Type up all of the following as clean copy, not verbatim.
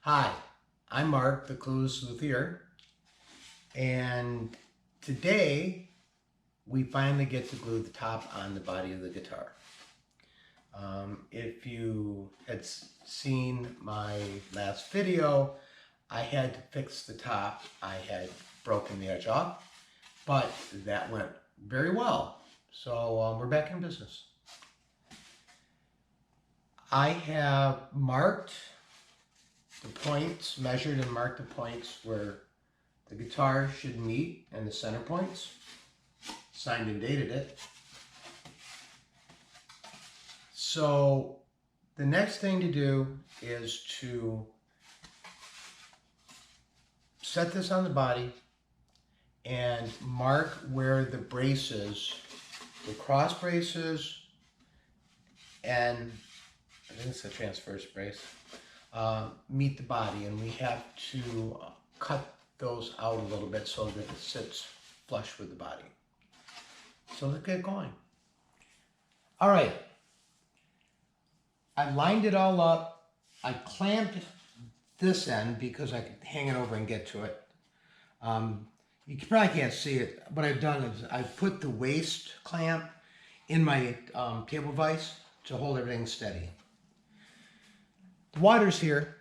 Hi, I'm Mark, the Clueless Luthier, and today we finally get to glue the top on the body of the guitar. If you had seen my last video, I had to fix the top. I had broken the edge off, but that went very well. So we're back in business. I have marked the points, measured and marked the points where the guitar should meet and the center points. Signed and dated it. So the next thing to do is to set this on the body and mark where the braces, the cross braces, and I think it's a transverse brace, meet the body, and we have to cut those out a little bit so that it sits flush with the body. So let's get going. All right, I lined it all up. I clamped this end because I could hang it over and get to it. You probably can't see it. What I've done is I've put the waist clamp in my table vise to hold everything steady. The water's here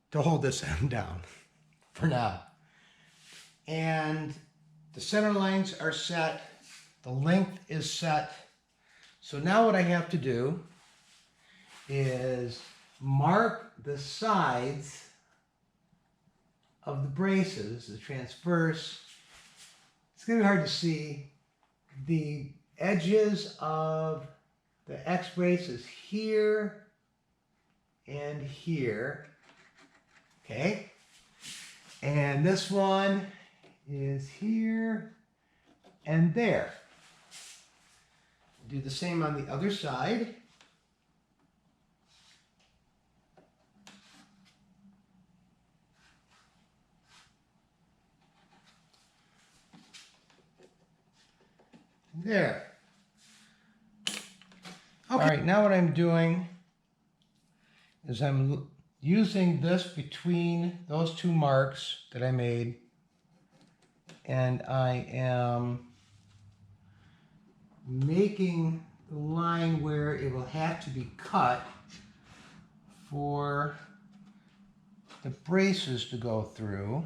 to hold this end down for now. And the center lines are set. The length is set. So now what I have to do is mark the sides of the braces, the transverse. It's going to be hard to see. The edges of the X braces here and here. Okay. And this one is here and there. Do the same on the other side. There. Okay. All right, now what I'm doing is I'm using this between those two marks that I made, and I am making the line where it will have to be cut for the braces to go through.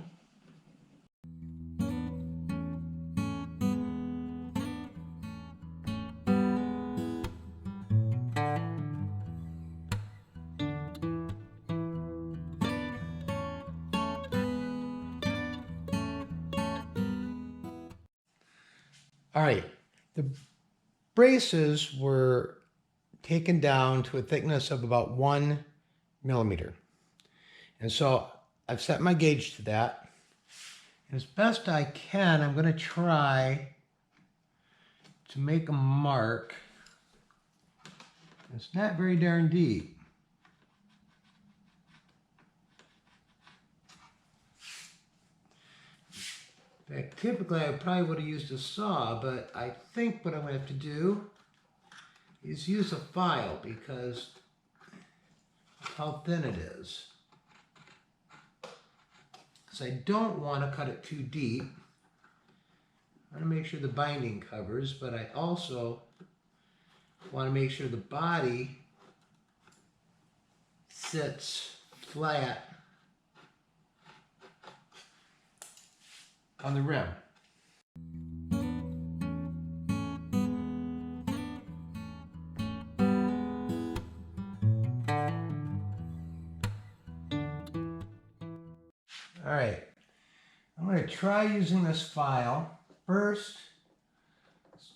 All right, the braces were taken down to a thickness of about 1 millimeter. And so I've set my gauge to that. As best I can, I'm going to try to make a mark. It's not very darn deep. In fact, typically I probably would have used a saw, but I think what I'm going to have to do is use a file because of how thin it is. Because I don't want to cut it too deep. I want to make sure the binding covers, but I also want to make sure the body sits flat on the rim. All right, I'm going to try using this file. First,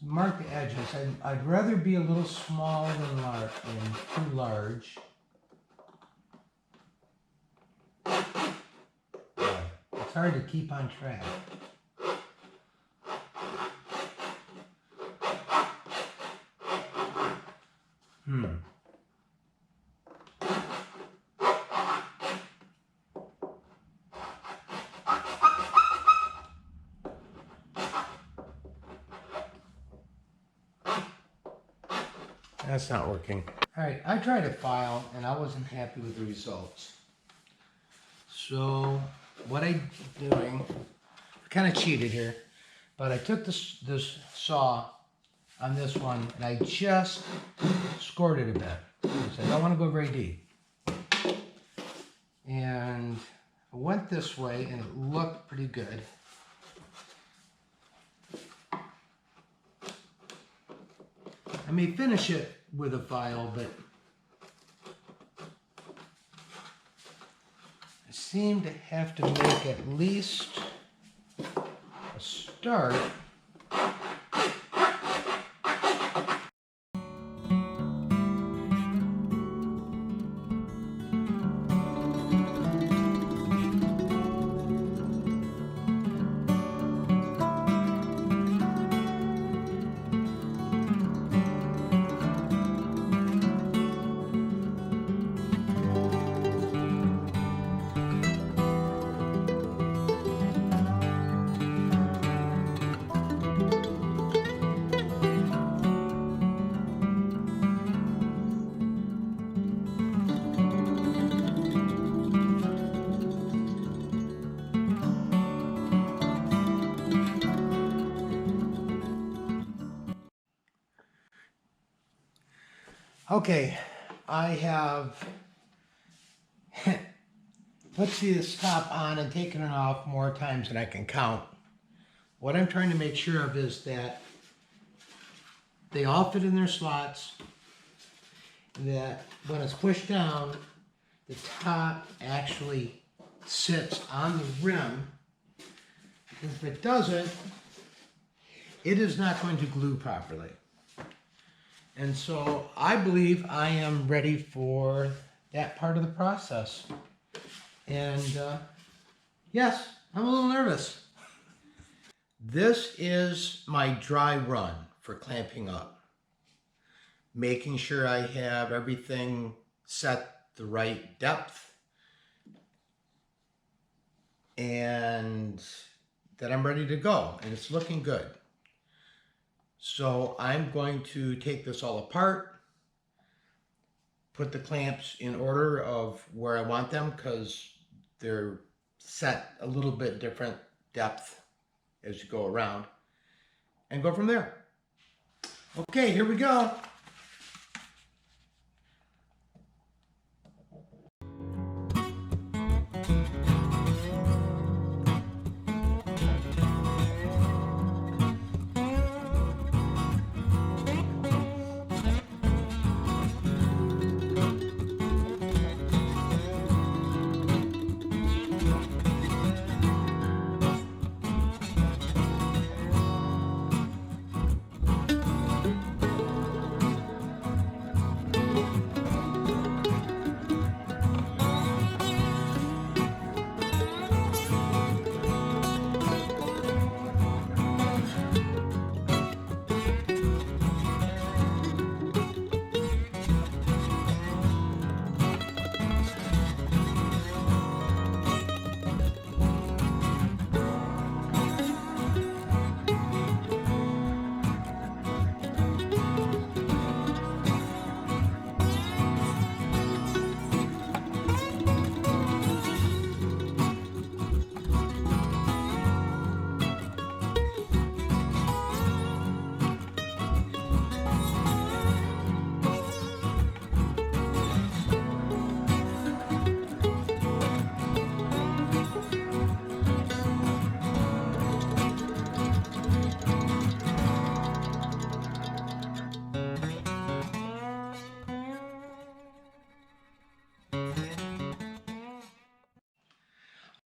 mark the edges. I'd rather be a little small than too large. It's hard to keep on track. That's not working. All right, I tried a file and I wasn't happy with the results. So what I'm doing, I kind of cheated here, but I took this saw on this one and I just scored it a bit. So I don't want to go very deep. And I went this way and it looked pretty good. I may finish it with a file, but I seem to have to make at least a start. Okay, I have put the stop on and taken it off more times than I can count. What I'm trying to make sure of is that they all fit in their slots, that when it's pushed down, the top actually sits on the rim. Because if it doesn't, it is not going to glue properly. And so I believe I am ready for that part of the process. And yes, I'm a little nervous. This is my dry run for clamping up. Making sure I have everything set the right depth and that I'm ready to go. And it's looking good. So I'm going to take this all apart, put the clamps in order of where I want them because they're set a little bit different depth as you go around, and go from there. Okay, here we go.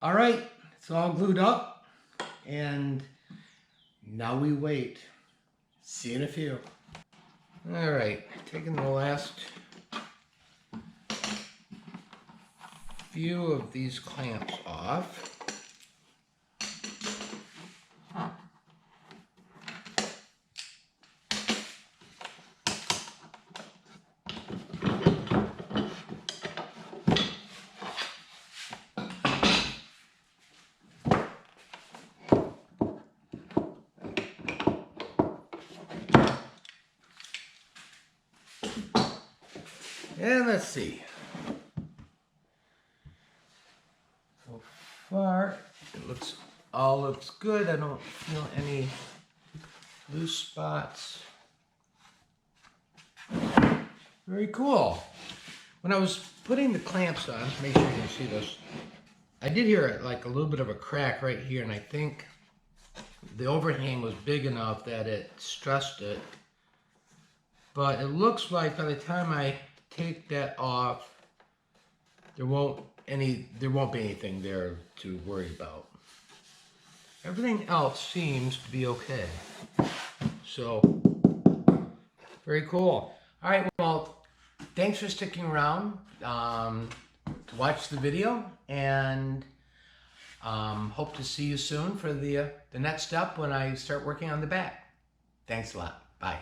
All right, it's all glued up, and now we wait. See you in a few. All right, taking the last few of these clamps off. And let's see. all looks good. I don't feel any loose spots. Very cool. When I was putting the clamps on, make sure you can see this, I did hear like a little bit of a crack right here, and I think the overhang was big enough that it stressed it. But it looks like by the time I take that off, there won't be anything there to worry about. Everything else seems to be okay. So, very cool. All right, well, thanks for sticking around to watch the video, and hope to see you soon for the next step when I start working on the back. Thanks a lot. Bye.